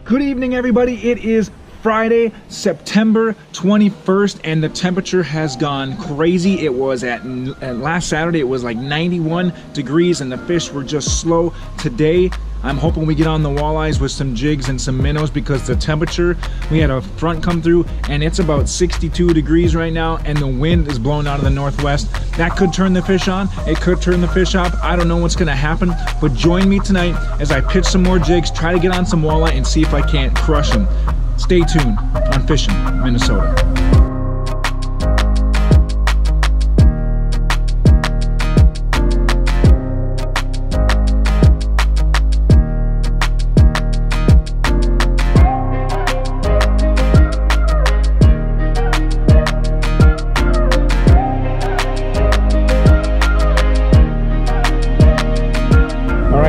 Good evening, everybody. It is Friday, September 21st, and the temperature has gone crazy. It was at last Saturday, it was like 91 degrees, and the fish were just slow. Today, I'm hoping we get on the walleyes with some jigs and some minnows because the temperature, we had a front come through and it's about 62 degrees right now, and the wind is blowing out of the northwest. That could turn the fish on, it could turn the fish off. I don't know what's gonna happen, but join me tonight as I pitch some more jigs, try to get on some walleye and see if I can't crush them. Stay tuned on Fishing Minnesota.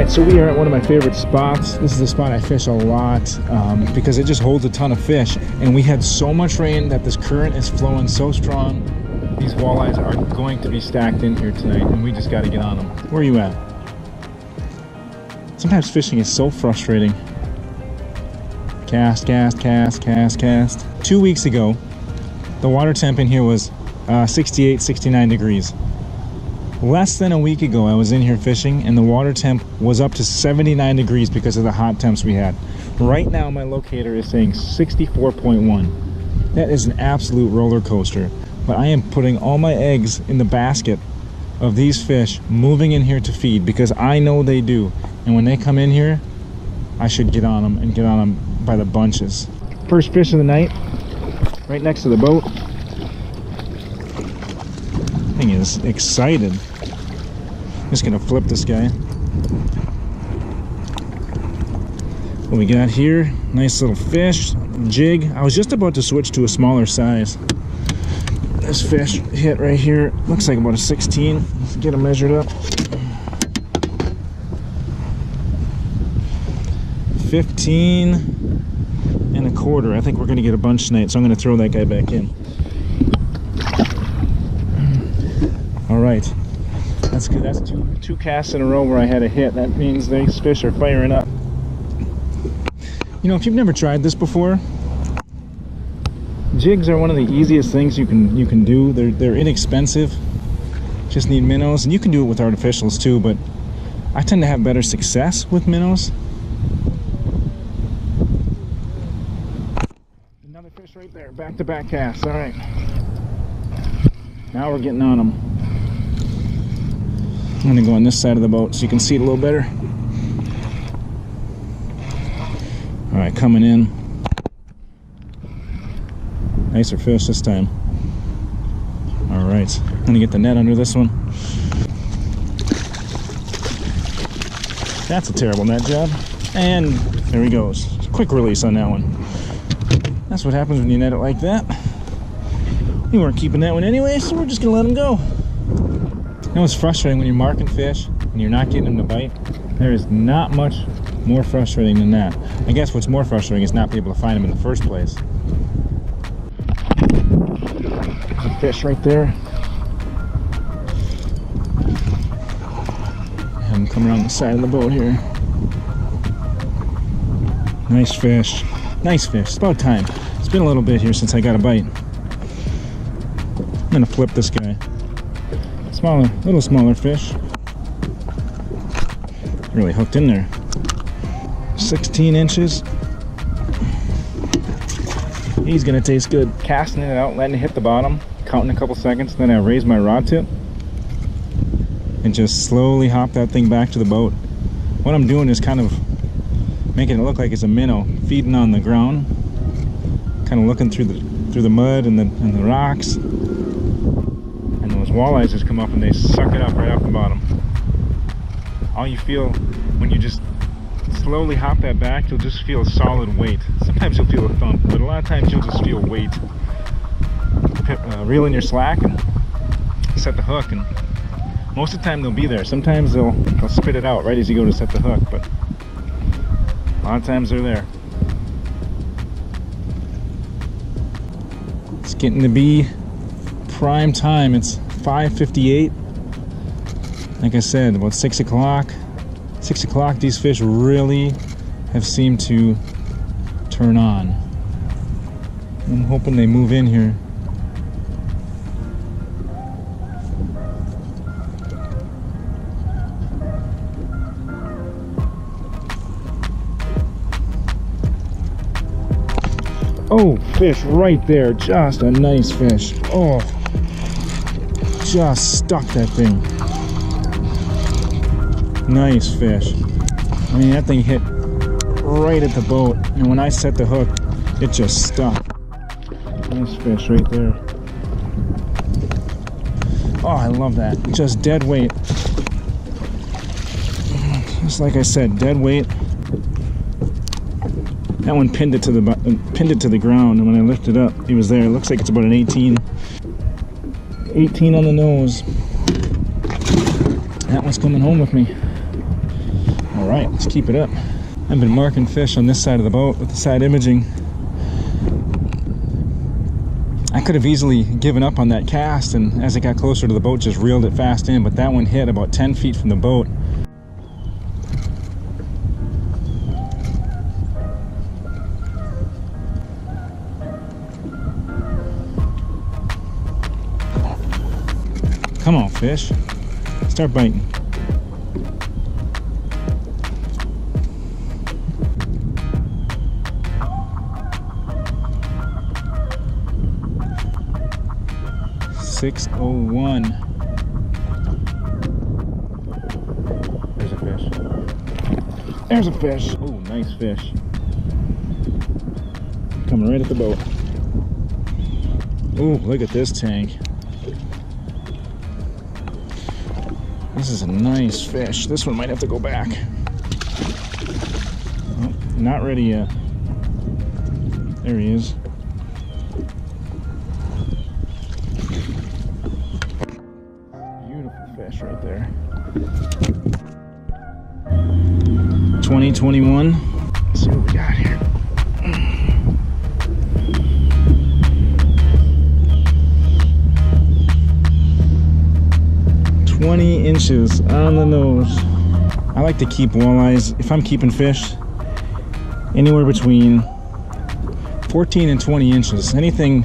So we are at one of my favorite spots. This is a spot I fish a lot because it just holds a ton of fish. And we had so much rain that this current is flowing so strong. These walleyes are going to be stacked in here tonight, and we just got to get on them. Where are you at? Sometimes fishing is so frustrating. Cast, cast, cast, cast, cast. 2 weeks ago, the water temp in here was 68, 69 degrees. Less than a week ago, I was in here fishing and the water temp was up to 79 degrees because of the hot temps we had. Right now, my locator is saying 64.1. That is an absolute roller coaster. But I am putting all my eggs in the basket of these fish moving in here to feed because I know they do. And when they come in here, I should get on them and get on them by the bunches. First fish of the night, right next to the boat. Thing is excited. Just gonna flip this guy. What we got here, nice little fish, jig. I was just about to switch to a smaller size. This fish hit right here, looks like about a 16. Let's get him measured up. 15.25. I think we're gonna get a bunch tonight, so I'm gonna throw that guy back in. All right, that's good. That's two casts in a row where I had a hit. That means these fish are firing up. You know, if you've never tried this before, jigs are one of the easiest things you can do. They're inexpensive. Just need minnows, and you can do it with artificials too. But I tend to have better success with minnows. Another fish right there. Back-to-back casts. All right. Now we're getting on them. I'm gonna go on this side of the boat so you can see it a little better. All right, coming in. Nicer fish this time. All right, I'm gonna get the net under this one. That's a terrible net job. And there he goes. Quick release on that one. That's what happens when you net it like that. We weren't keeping that one anyway, so we're just gonna let him go. You know, it's frustrating when you're marking fish and you're not getting them to bite. There is not much more frustrating than that. I guess what's more frustrating is not being able to find them in the first place. There's a fish right there. Have him come around the side of the boat here. Nice fish. Nice fish. It's about time. It's been a little bit here since I got a bite. I'm gonna flip this guy. Smaller, little smaller fish. Really hooked in there. 16 inches. He's gonna taste good. Casting it out, letting it hit the bottom, counting a couple seconds, then I raise my rod tip and just slowly hop that thing back to the boat. What I'm doing is kind of making it look like it's a minnow feeding on the ground, kind of looking through the mud and the rocks. Walleyes just come up and they suck it up right off the bottom. All you feel when you just slowly hop that back, you'll just feel a solid weight. Sometimes you'll feel a thump, but a lot of times you'll just feel weight. Reel in your slack and set the hook, and most of the time they'll be there. Sometimes they'll spit it out right as you go to set the hook, but a lot of times they're there. It's getting to be prime time. It's 5:58. Like I said, about 6 o'clock. 6 o'clock, these fish really have seemed to turn on. I'm hoping they move in here. Oh, fish right there. Just a nice fish. Oh, just stuck that thing. Nice fish. I mean, that thing hit right at the boat, and when I set the hook, it just stuck. Nice fish right there. Oh, I love that. Just dead weight. Just like I said, dead weight. That one pinned it to the ground, and when I lifted up, he was there. It looks like it's about an 18 on the nose. That one's coming home with me. All right, let's keep it up. I've been marking fish on this side of the boat with the side imaging. I could have easily given up on that cast, and as it got closer to the boat, just reeled it fast in, but that one hit about 10 feet from the boat. Come on, fish. Start biting. $6.01. There's a fish. There's a fish. Oh, nice fish. Coming right at the boat. Oh, look at this tank. This is a nice fish. This one might have to go back. Oh, not ready yet. There he is. Beautiful fish right there. 2021. Let's see what we got here. 20 inches on the nose. I like to keep walleyes, if I'm keeping fish, anywhere between 14 and 20 inches. Anything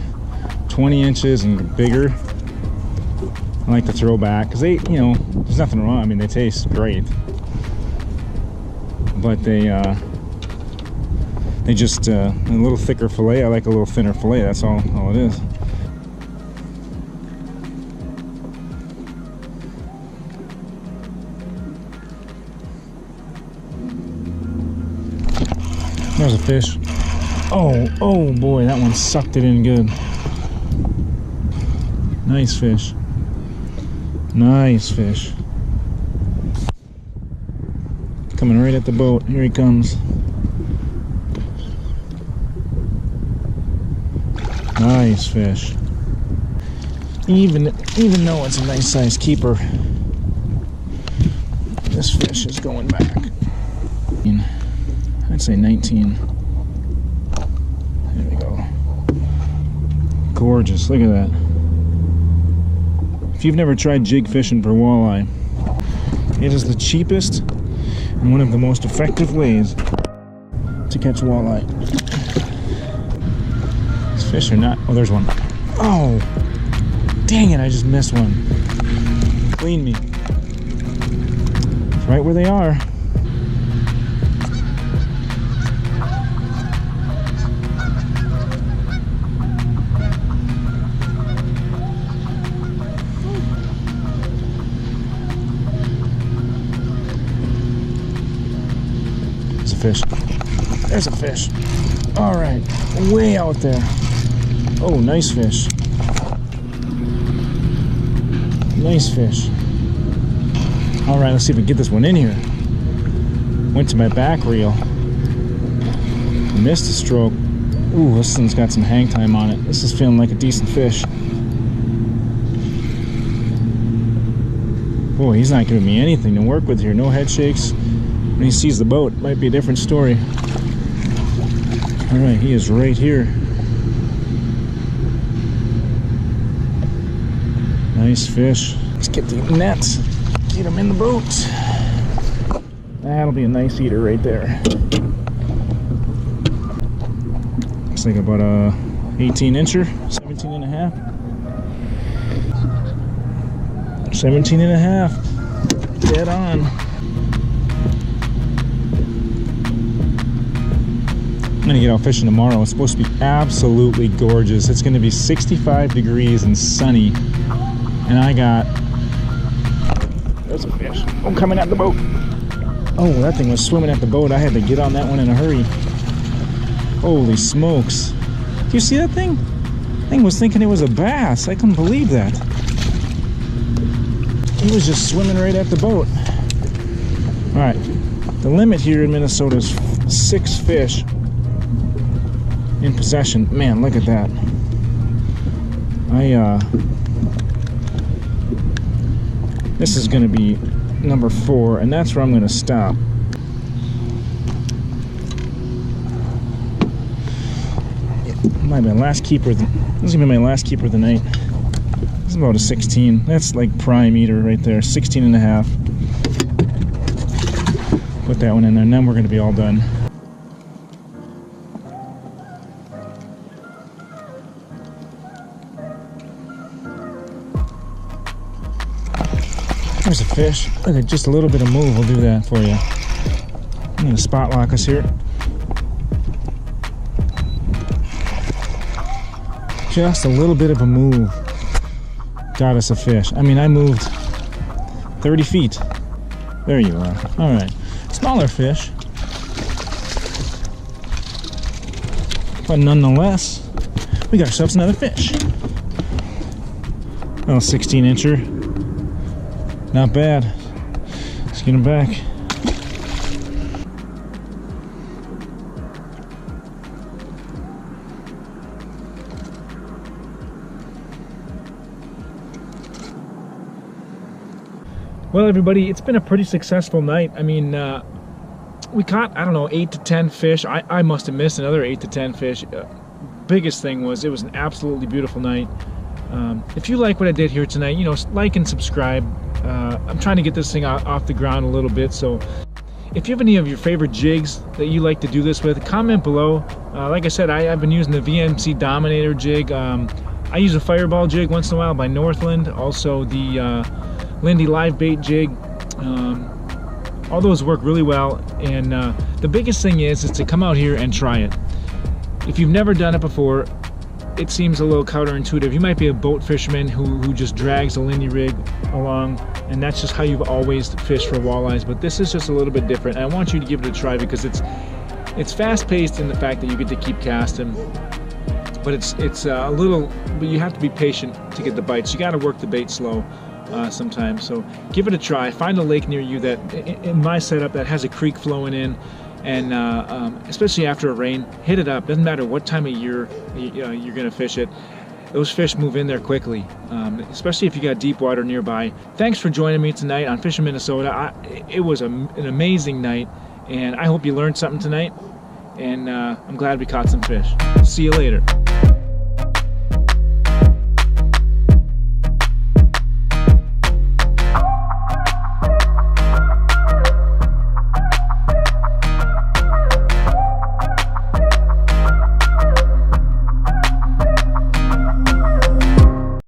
20 inches and bigger, I like to throw back, because they, you know, there's nothing wrong. I mean, they taste great, but they just a little thicker fillet. I like a little thinner fillet. That's all it is. There's a fish. Oh boy, that one sucked it in good. Nice fish. Nice fish. Coming right at the boat. Here he comes. Nice fish. Even though it's a nice sized keeper, this fish is going back. I'd say 19. There we go. Gorgeous. Look at that. If you've never tried jig fishing for walleye, it is the cheapest and one of the most effective ways to catch walleye. These fish are not... Oh, there's one. Oh! Dang it, I just missed one. Clean me. It's right where they are. Fish. There's a fish. All right, way out there. Oh, nice fish. Nice fish. All right, let's see if we can get this one in here. Went to my back reel. Missed a stroke. Ooh, this one's got some hang time on it. This is feeling like a decent fish. Boy, he's not giving me anything to work with here. No head shakes. When he sees the boat, it might be a different story. All right, he is right here. Nice fish. Let's get the nets. Get him in the boat. That'll be a nice eater right there. looks like about a 18-incher, 17 and a half. 17 and a half, dead on. I'm gonna get out fishing tomorrow. It's supposed to be absolutely gorgeous. It's gonna be 65 degrees and sunny. And I got, there's a fish. Oh, coming at the boat. Oh, that thing was swimming at the boat. I had to get on that one in a hurry. Holy smokes. Do you see that thing? That thing was thinking it was a bass. I couldn't believe that. He was just swimming right at the boat. All right, the limit here in Minnesota is 6 fish in possession. Man, look at that. This is gonna be number 4, and that's where I'm gonna stop. Might be my last keeper. This is gonna be my last keeper of the night. This is about a 16. That's like prime eater right there. 16 and a half. Put that one in there, and then we're gonna be all done. There's a fish. Look at just a little bit of move will do that for you. I'm gonna spot lock us here. Just a little bit of a move got us a fish. I mean, I moved 30 feet. There you are. All right, smaller fish, but nonetheless, we got ourselves another fish. Oh, 16-incher. Not bad. Let's get him back. Well, everybody, it's been a pretty successful night. I mean, we caught, I don't know, 8 to 10 fish. I must have missed another 8 to 10 fish. Biggest thing was it was an absolutely beautiful night. If you like what I did here tonight, you know, like and subscribe. I'm trying to get this thing off the ground a little bit, so if you have any of your favorite jigs that you like to do this with, comment below. Like I said, I've been using the VMC Dominator jig. I use a Fireball jig once in a while by Northland, also the Lindy Live Bait jig. All those work really well, and the biggest thing is to come out here and try it. If you've never done it before, it seems a little counterintuitive. You might be a boat fisherman who just drags a Lindy rig along, and that's just how you've always fished for walleyes, but this is just a little bit different. And I want you to give it a try because it's fast-paced in the fact that you get to keep casting, but it's a little, but you have to be patient to get the bites. You got to work the bait slow sometimes, so give it a try. Find a lake near you that, in my setup, that has a creek flowing in, and especially after a rain, hit it up. Doesn't matter what time of year you're gonna fish it. Those fish move in there quickly, especially if you got deep water nearby. Thanks for joining me tonight on Fishing Minnesota. It was an amazing night, and I hope you learned something tonight, and I'm glad we caught some fish. See you later.